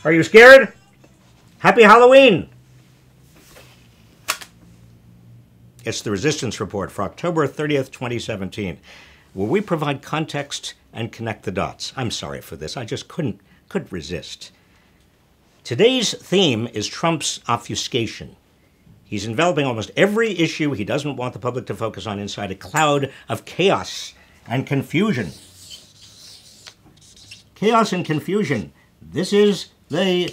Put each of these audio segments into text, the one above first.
Are you scared? Happy Halloween! It's the Resistance Report for October 30th, 2017, where we provide context and connect the dots. I'm sorry for this. I just couldn't resist. Today's theme is Trump's obfuscation. He's enveloping almost every issue he doesn't want the public to focus on inside a cloud of chaos and confusion. Chaos and confusion. This is the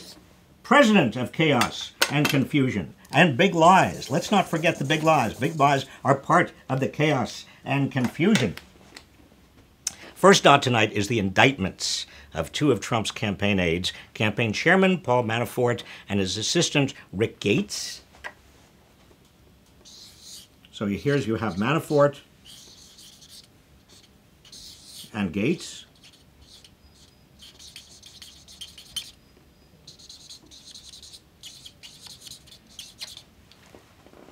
president of chaos and confusion and big lies. Let's not forget the big lies. Big lies are part of the chaos and confusion. First dot tonight is the indictments of two of Trump's campaign aides, campaign chairman Paul Manafort and his assistant Rick Gates. So here you have Manafort and Gates.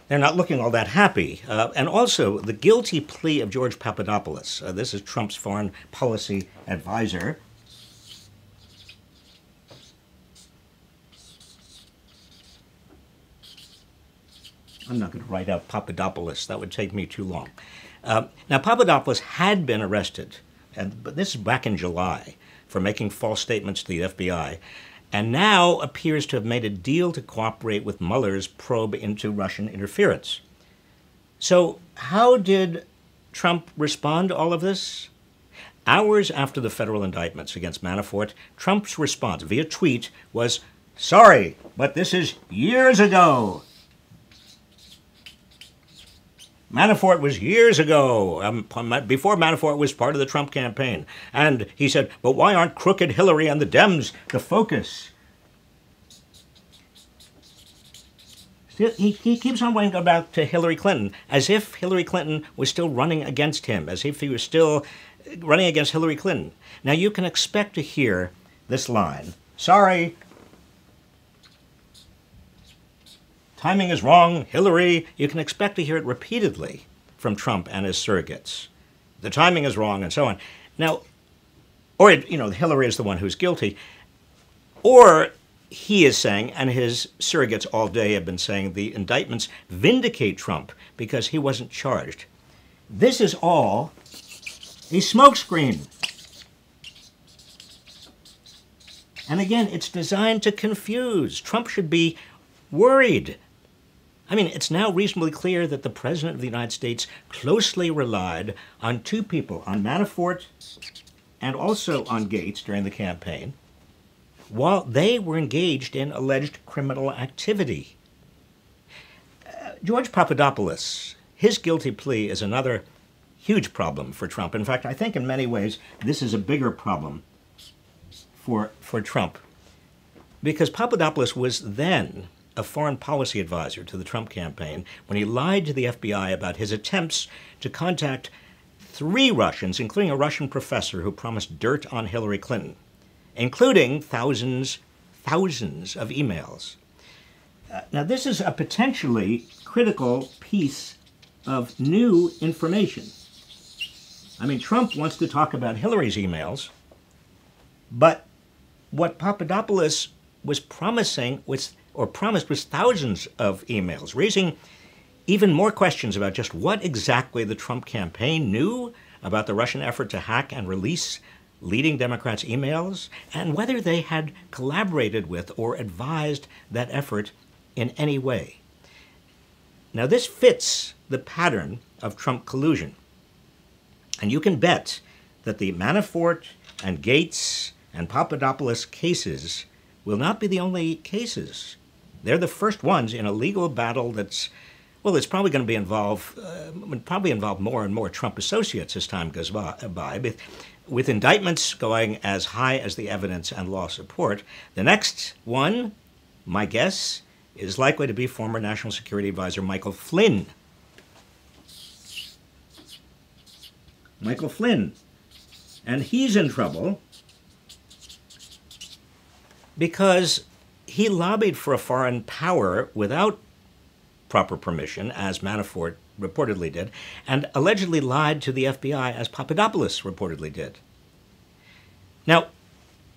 They're not looking all that happy. And also, the guilty plea of George Papadopoulos. This is Trump's foreign policy advisor. I'm not going to write out Papadopoulos. That would take me too long. Now, Papadopoulos had been arrested, but this is back in July, for making false statements to the FBI, and now appears to have made a deal to cooperate with Mueller's probe into Russian interference. So how did Trump respond to all of this? Hours after the federal indictments against Manafort, Trump's response via tweet was, "Sorry, but this is years ago." Manafort was years ago, before Manafort was part of the Trump campaign. And he said, but why aren't crooked Hillary and the Dems the focus? Still, he keeps on wanting to go back to Hillary Clinton, as if Hillary Clinton was still running against him, as if he was still running against Hillary Clinton. Now, you can expect to hear this line, "Sorry, timing is wrong, Hillary." You can expect to hear it repeatedly from Trump and his surrogates. The timing is wrong, and so on. Now, or, Hillary is the one who's guilty. Or he is saying, and his surrogates all day have been saying, the indictments vindicate Trump because he wasn't charged. This is all a smokescreen. And again, it's designed to confuse. Trump should be worried. I mean, it's now reasonably clear that the President of the United States closely relied on two people, on Manafort and also on Gates during the campaign, while they were engaged in alleged criminal activity. George Papadopoulos, his guilty plea is another huge problem for Trump. In fact, I think in many ways this is a bigger problem for Trump, because Papadopoulos was then a foreign policy advisor to the Trump campaign when he lied to the FBI about his attempts to contact 3 Russians, including a Russian professor who promised dirt on Hillary Clinton, including thousands of emails. Now, this is a potentially critical piece of new information. I mean, Trump wants to talk about Hillary's emails, but what Papadopoulos was promising was thousands of emails, raising even more questions about just what exactly the Trump campaign knew about the Russian effort to hack and release leading Democrats' emails, and whether they had collaborated with or advised that effort in any way. Now, this fits the pattern of Trump collusion. And you can bet that the Manafort and Gates and Papadopoulos cases will not be the only cases. They're the first ones in a legal battle that's, well, it's probably going to be involve more and more Trump associates as time goes by, with indictments going as high as the evidence and law support. The next one, my guess, is likely to be former National Security Advisor Michael Flynn. Michael Flynn. And he's in trouble because he lobbied for a foreign power without proper permission, as Manafort reportedly did, and allegedly lied to the FBI, as Papadopoulos reportedly did. Now,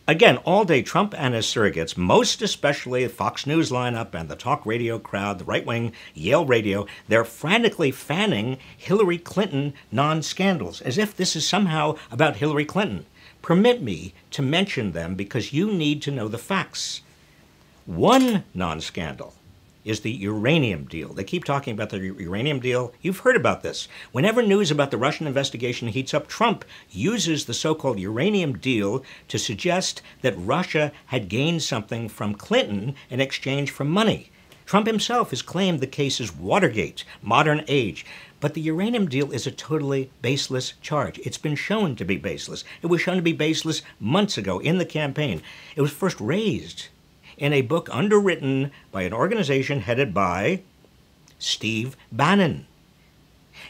Again, all day, Trump and his surrogates, most especially the Fox News lineup and the talk radio crowd, the right-wing Yale radio, they're frantically fanning Hillary Clinton non-scandals, as if this is somehow about Hillary Clinton. Permit me to mention them because you need to know the facts. One non-scandal is the uranium deal. They keep talking about the uranium deal. You've heard about this. Whenever news about the Russian investigation heats up, Trump uses the so-called uranium deal to suggest that Russia had gained something from Clinton in exchange for money. Trump himself has claimed the case is Watergate, modern age. But the uranium deal is a totally baseless charge. It's been shown to be baseless. It was shown to be baseless months ago in the campaign. It was first raised in a book underwritten by an organization headed by Steve Bannon.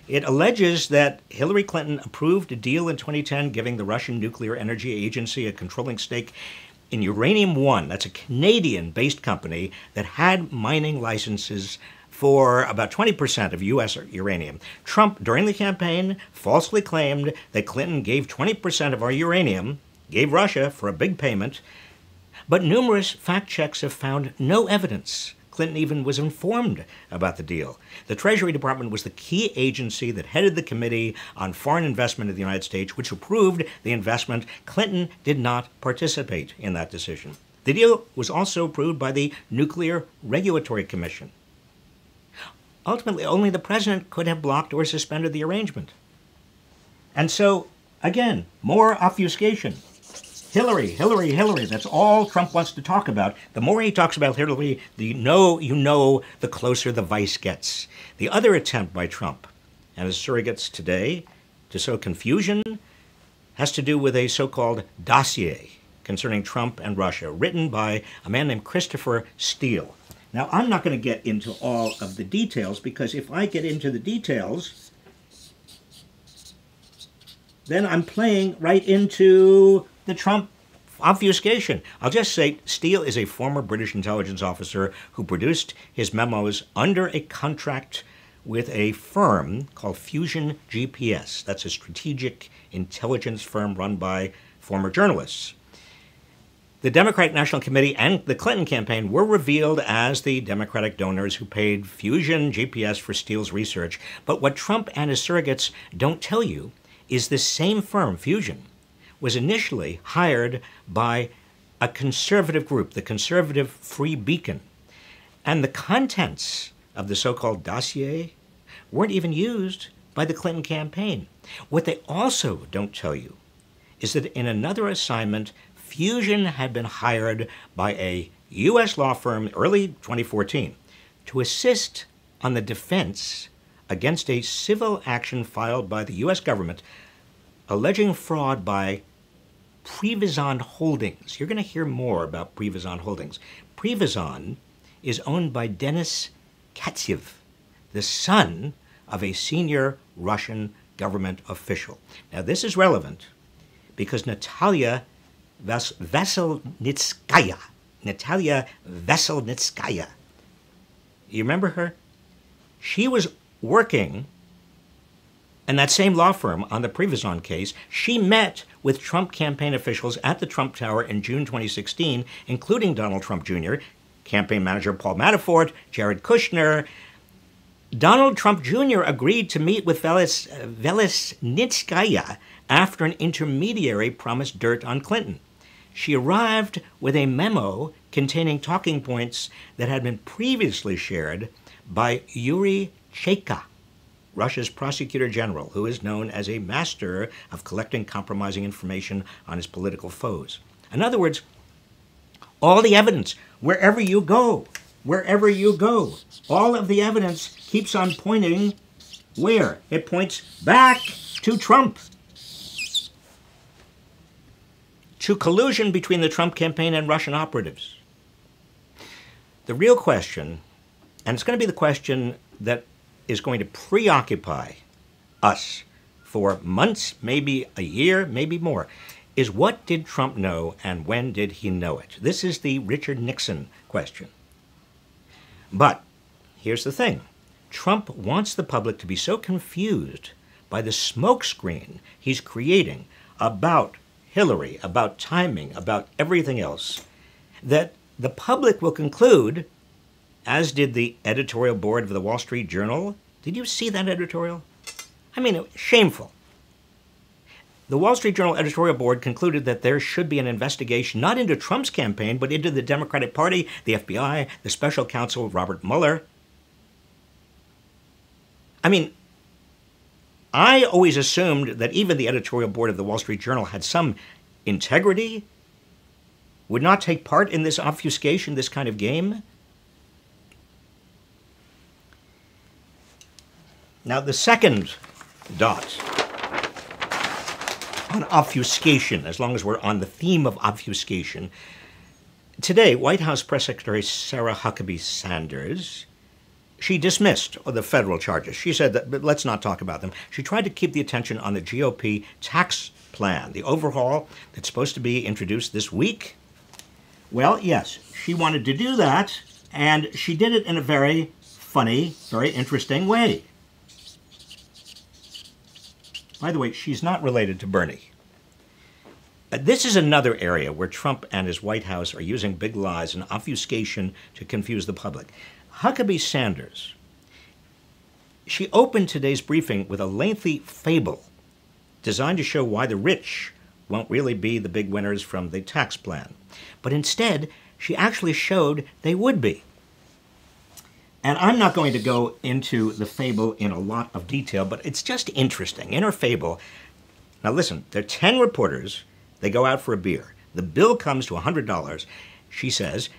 It alleges that Hillary Clinton approved a deal in 2010 giving the Russian Nuclear Energy Agency a controlling stake in Uranium One. That's a Canadian-based company that had mining licenses for about 20% of U.S. uranium. Trump, during the campaign, falsely claimed that Clinton gave 20% of our uranium, gave Russia for a big payment, but numerous fact checks have found no evidence Clinton even was informed about the deal. The Treasury Department was the key agency that headed the Committee on Foreign Investment of the United States, which approved the investment. Clinton did not participate in that decision. The deal was also approved by the Nuclear Regulatory Commission. Ultimately, only the president could have blocked or suspended the arrangement. And so, again, more obfuscation. Hillary, Hillary, Hillary. That's all Trump wants to talk about. The more he talks about Hillary, the closer the vice gets. The other attempt by Trump and his surrogates today to sow confusion has to do with a so-called dossier concerning Trump and Russia, written by a man named Christopher Steele. Now, I'm not going to get into all of the details, because if I get into the details, then I'm playing right into the Trump obfuscation. I'll just say Steele is a former British intelligence officer who produced his memos under a contract with a firm called Fusion GPS. That's a strategic intelligence firm run by former journalists. The Democratic National Committee and the Clinton campaign were revealed as the Democratic donors who paid Fusion GPS for Steele's research. But what Trump and his surrogates don't tell you is this same firm, Fusion, was initially hired by a conservative group, the Conservative Free Beacon. And the contents of the so-called dossier weren't even used by the Clinton campaign. What they also don't tell you is that in another assignment, Fusion had been hired by a U.S. law firm early 2014 to assist on the defense against a civil action filed by the U.S. government alleging fraud by Privizon Holdings. You're going to hear more about Privizon Holdings. Privizon is owned by Denis Katsev, the son of a senior Russian government official. Now, this is relevant because Natalia Veselnitskaya, you remember her? She was working in that same law firm on the Privizon case. She met with Trump campaign officials at the Trump Tower in June 2016, including Donald Trump Jr., campaign manager Paul Manafort, Jared Kushner. Donald Trump Jr. agreed to meet with Veselnitskaya after an intermediary promised dirt on Clinton. She arrived with a memo containing talking points that had been previously shared by Yuri Cheka, Russia's prosecutor general, who is known as a master of collecting compromising information on his political foes. In other words, all the evidence, wherever you go, all of the evidence keeps on pointing where? It points back to Trump. To collusion between the Trump campaign and Russian operatives. The real question, and it's going to be the question that is going to preoccupy us for months, maybe a year, maybe more, is what did Trump know and when did he know it? This is the Richard Nixon question. But here's the thing. Trump wants the public to be so confused by the smokescreen he's creating about Hillary, about timing, about everything else, that the public will conclude, as did the editorial board of the Wall Street Journal. Did you see that editorial? I mean, shameful. The Wall Street Journal editorial board concluded that there should be an investigation not into Trump's campaign, but into the Democratic Party, the FBI, the special counsel Robert Mueller. I mean, I always assumed that even the editorial board of the Wall Street Journal had some integrity, would not take part in this obfuscation, this kind of game. Now, the second dot on obfuscation, as long as we're on the theme of obfuscation. Today, White House Press Secretary Sarah Huckabee Sanders, she dismissed the federal charges. She said that let's not talk about them. She tried to keep the attention on the GOP tax plan, the overhaul that's supposed to be introduced this week. Well, yes, she wanted to do that, and she did it in a very funny, very interesting way. By the way, she's not related to Bernie. This is another area where Trump and his White House are using big lies and obfuscation to confuse the public. Huckabee Sanders, she opened today's briefing with a lengthy fable designed to show why the rich won't really be the big winners from the tax plan. But instead, she actually showed they would be. And I'm not going to go into the fable in a lot of detail, but it's just interesting. In her fable, now listen, there are 10 reporters. They go out for a beer. The bill comes to $100. She says,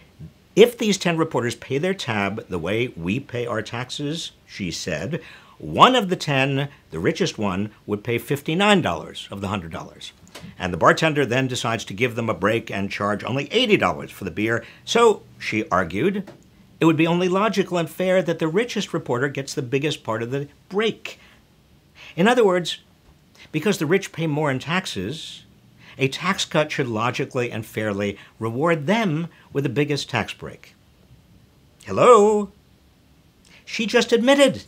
if these 10 reporters pay their tab the way we pay our taxes, she said, one of the 10, the richest one, would pay $59 of the $100. And the bartender then decides to give them a break and charge only $80 for the beer. So, she argued, it would be only logical and fair that the richest reporter gets the biggest part of the break. In other words, because the rich pay more in taxes, a tax cut should logically and fairly reward them with the biggest tax break. Hello? She just admitted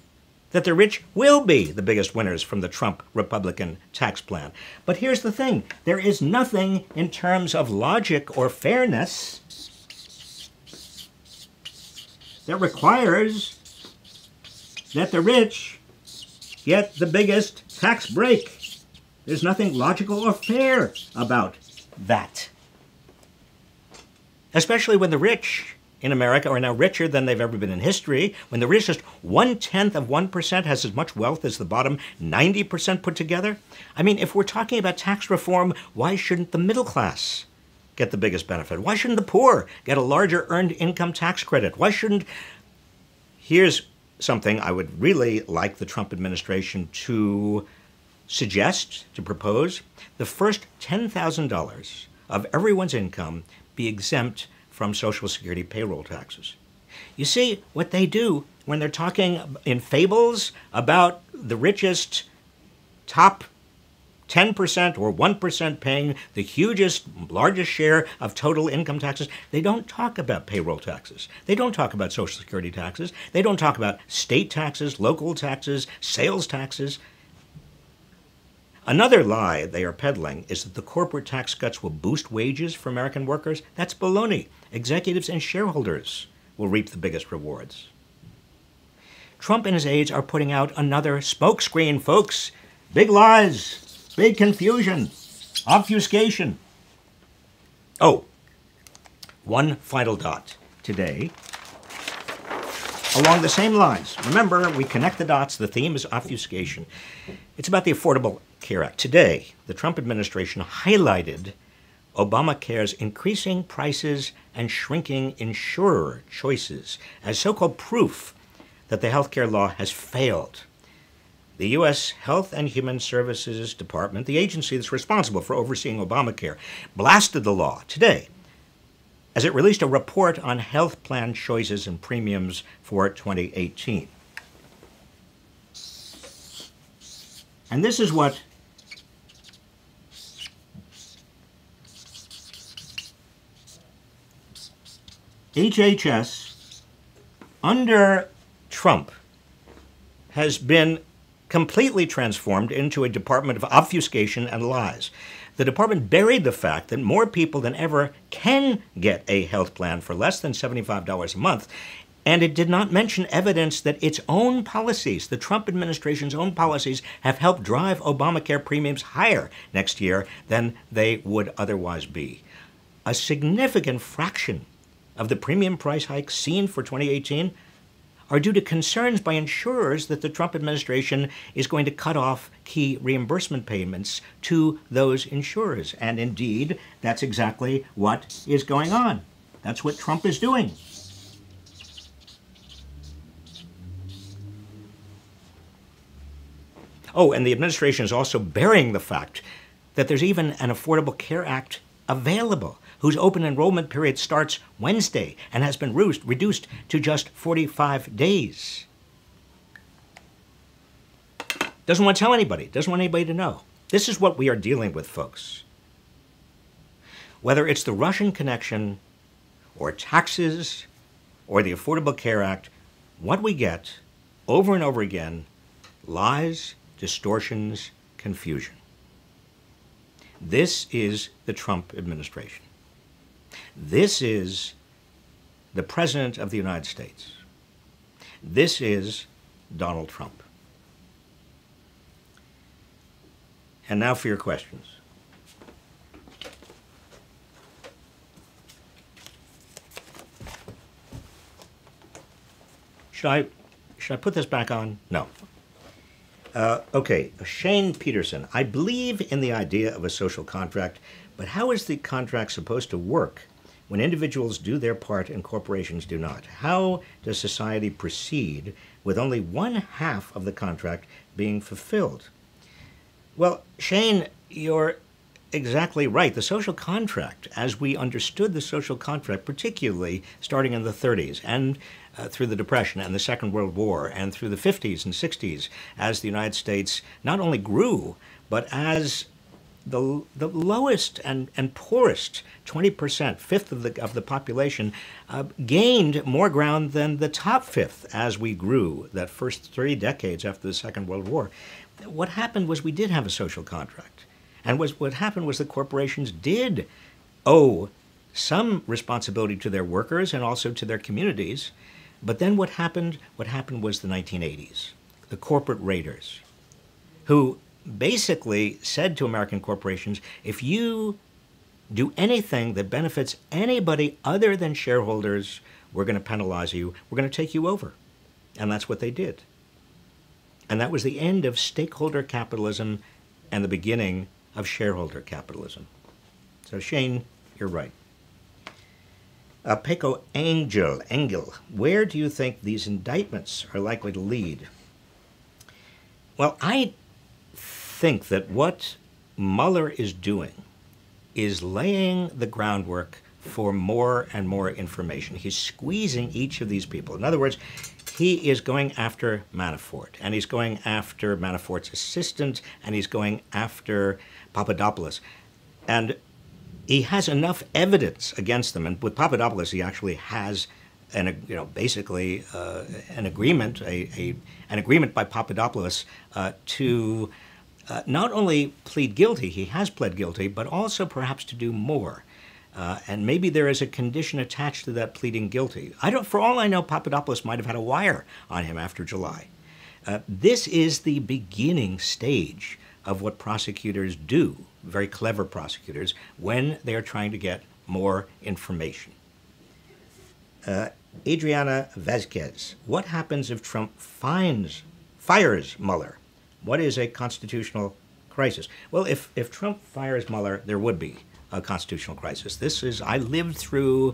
that the rich will be the biggest winners from the Trump Republican tax plan. But here's the thing. There is nothing in terms of logic or fairness that requires that the rich get the biggest tax break. There's nothing logical or fair about that. Especially when the rich in America are now richer than they've ever been in history, when the richest 0.1% has as much wealth as the bottom 90% put together. I mean, if we're talking about tax reform, why shouldn't the middle class get the biggest benefit? Why shouldn't the poor get a larger earned income tax credit? Why shouldn't... Here's something I would really like the Trump administration to suggest, to propose. The first $10,000 of everyone's income be exempt from Social Security payroll taxes. You see, what they do when they're talking in fables about the richest top 10% or 1% paying the hugest, largest share of total income taxes, they don't talk about payroll taxes. They don't talk about Social Security taxes. They don't talk about state taxes, local taxes, sales taxes. Another lie they are peddling is that the corporate tax cuts will boost wages for American workers. That's baloney. Executives and shareholders will reap the biggest rewards. Trump and his aides are putting out another smokescreen, folks. Big lies, big confusion, obfuscation. Oh, one final dot today. Along the same lines, remember, we connect the dots. The theme is obfuscation. It's about the Affordable Care Act. Today, the Trump administration highlighted Obamacare's increasing prices and shrinking insurer choices as so-called proof that the health care law has failed. The U.S. Health and Human Services Department, the agency that's responsible for overseeing Obamacare, blasted the law today as it released a report on health plan choices and premiums for 2018. And this is what HHS under Trump has been completely transformed into a department of obfuscation and lies. The department buried the fact that more people than ever can get a health plan for less than $75 a month, and it did not mention evidence that its own policies, the Trump administration's own policies, have helped drive Obamacare premiums higher next year than they would otherwise be. A significant fraction of the premium price hikes seen for 2018 are due to concerns by insurers that the Trump administration is going to cut off key reimbursement payments to those insurers. And indeed, that's exactly what is going on. That's what Trump is doing. Oh, and the administration is also burying the fact that there's even an Affordable Care Act available, whose open enrollment period starts Wednesday and has been reduced to just 45 days. Doesn't want to tell anybody, doesn't want anybody to know. This is what we are dealing with, folks. Whether it's the Russian connection or taxes or the Affordable Care Act, what we get over and over again, lies, distortions, confusion. This is the Trump administration. This is the President of the United States. This is Donald Trump. And now for your questions. Should I put this back on? No. Okay, Shane Peterson. I believe in the idea of a social contract, but how is the contract supposed to work when individuals do their part and corporations do not? How does society proceed with only one half of the contract being fulfilled? Well, Shane, you're exactly right. The social contract, as we understood the social contract, particularly starting in the 30s and through the Depression and the Second World War and through the 50s and 60s, as the United States not only grew, but as the lowest and poorest 20%, fifth of the population, gained more ground than the top fifth as we grew that first 3 decades after the Second World War. What happened was we did have a social contract. And what happened was the corporations did owe some responsibility to their workers and also to their communities. But then what happened was the 1980s, the corporate raiders, who basically said to American corporations, if you do anything that benefits anybody other than shareholders, we're going to penalize you, we're going to take you over. And that's what they did. And that was the end of stakeholder capitalism and the beginning of shareholder capitalism. So Shane, you're right. Peko Engel, where do you think these indictments are likely to lead? Well, I think that what Mueller is doing is laying the groundwork for more and more information. He's squeezing each of these people. In other words, he is going after Manafort, and he's going after Manafort's assistant, and he's going after Papadopoulos. And he has enough evidence against them. And with Papadopoulos, he actually has basically an agreement, an agreement by Papadopoulos to not only plead guilty, he has pled guilty, but also perhaps to do more. And maybe there is a condition attached to that pleading guilty. For all I know, Papadopoulos might have had a wire on him after July. This is the beginning stage of what prosecutors do, very clever prosecutors, when they are trying to get more information. Adriana Vasquez, what happens if Trump fires Mueller? What is a constitutional crisis? Well, if Trump fires Mueller, there would be a constitutional crisis. I lived through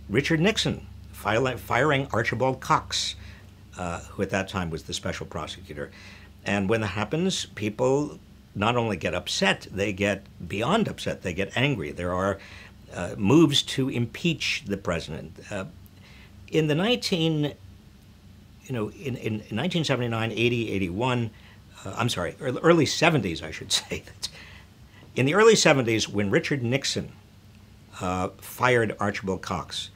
Richard Nixon firing Archibald Cox, who at that time was the special prosecutor. And when that happens, people not only get upset, they get beyond upset, they get angry. There are moves to impeach the president. In 1979, 80, 81, early 70s, I should say. In the early 70s, when Richard Nixon fired Archibald Cox,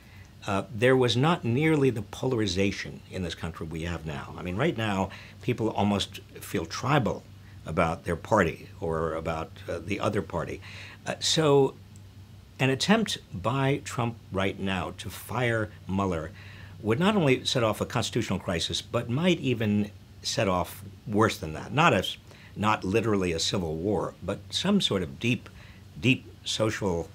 there was not nearly the polarization in this country we have now. I mean, right now, people almost feel tribal about their party or about the other party. So an attempt by Trump right now to fire Mueller would not only set off a constitutional crisis, but might even set off worse than that. Not literally a civil war, but some sort of deep social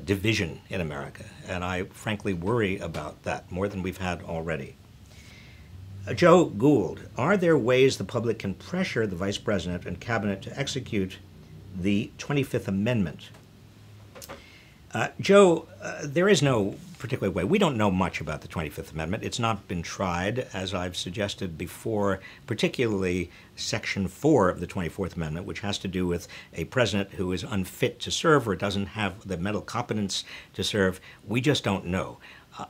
division in America. And I frankly worry about that more than we've had already. Joe Gould, are there ways the public can pressure the Vice President and Cabinet to execute the 25th Amendment? Joe, there is no particular way. We don't know much about the 25th Amendment. It's not been tried, as I've suggested before, particularly Section 4 of the 24th Amendment, which has to do with a president who is unfit to serve or doesn't have the mental competence to serve. We just don't know.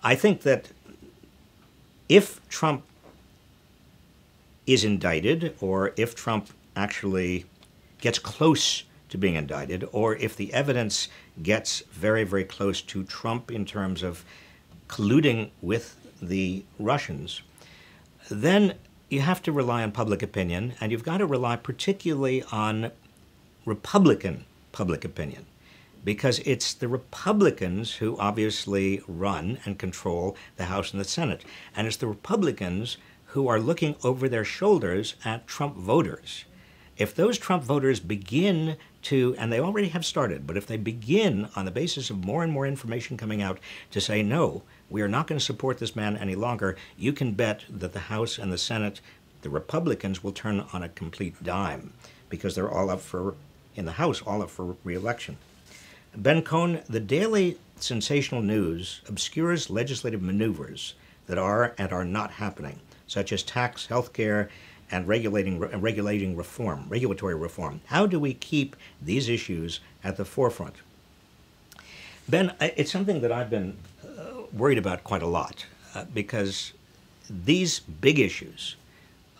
I think that if Trump is indicted, or if Trump actually gets close to being indicted, or if the evidence gets very, very close to Trump in terms of colluding with the Russians, then you have to rely on public opinion, and you've got to rely particularly on Republican public opinion, because it's the Republicans who obviously run and control the House and the Senate, and it's the Republicans who are looking over their shoulders at Trump voters. If those Trump voters begin to, and they already have started, but if they begin on the basis of more and more information coming out to say, no, we are not going to support this man any longer, you can bet that the House and the Senate, the Republicans, will turn on a complete dime, because they're all up for, in the House, all up for re-election. Ben Cohn, the daily sensational news obscures legislative maneuvers that are and are not happening, such as tax, health care, and regulatory reform. How do we keep these issues at the forefront? Ben, it's something that I've been worried about quite a lot, because these big issues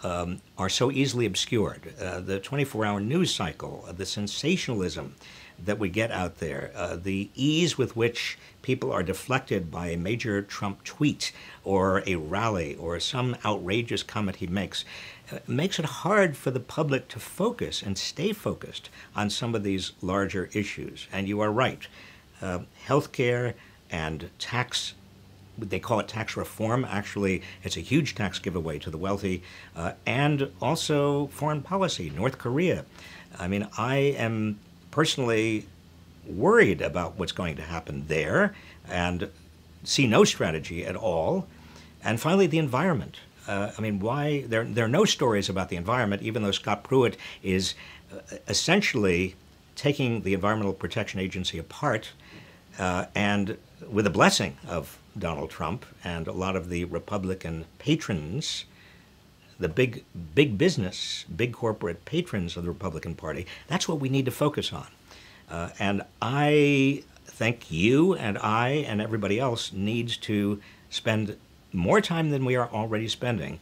are so easily obscured. The 24-hour news cycle, the sensationalism that we get out there, the ease with which people are deflected by a major Trump tweet or a rally or some outrageous comment he makes it hard for the public to focus and stay focused on some of these larger issues. And you are right. Healthcare and tax, they call it tax reform. Actually, it's a huge tax giveaway to the wealthy. And also foreign policy, North Korea. I mean, I am personally worried about what's going to happen there and see no strategy at all. And finally, the environment. I mean, why there are no stories about the environment, even though Scott Pruitt is essentially taking the Environmental Protection Agency apart, and with the blessing of Donald Trump and a lot of the Republican patrons, the big business, big corporate patrons of the Republican Party. That's what we need to focus on. And I think you and I and everybody else needs to spend more time than we are already spending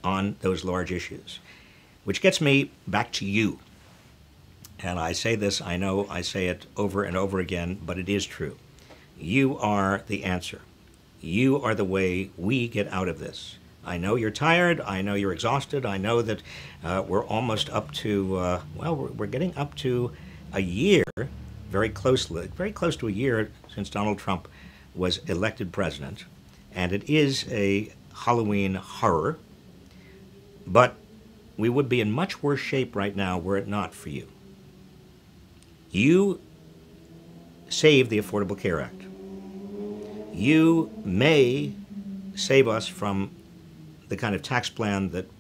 on those large issues. Which gets me back to you. And I say this, I know I say it over and over again, but it is true. You are the answer. You are the way we get out of this. I know you're tired. I know you're exhausted. I know that we're almost up to, we're getting up to a year, very close to a year since Donald Trump was elected president. And it is a Halloween horror. But we would be in much worse shape right now were it not for you. You saved the Affordable Care Act. You may save us from the kind of tax plan that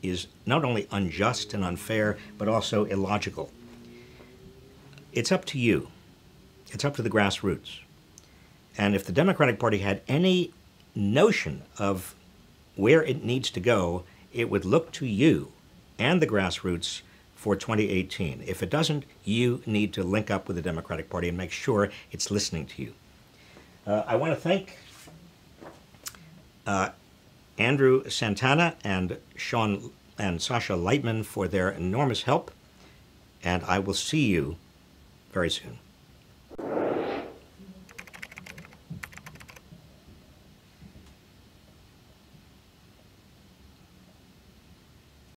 is not only unjust and unfair, but also illogical. It's up to you. It's up to the grassroots. And if the Democratic Party had any notion of where it needs to go, it would look to you and the grassroots for 2018. If it doesn't, you need to link up with the Democratic Party and make sure it's listening to you. I want to thank Andrew Santana and Sean and Sasha Lightman for their enormous help, and I will see you very soon.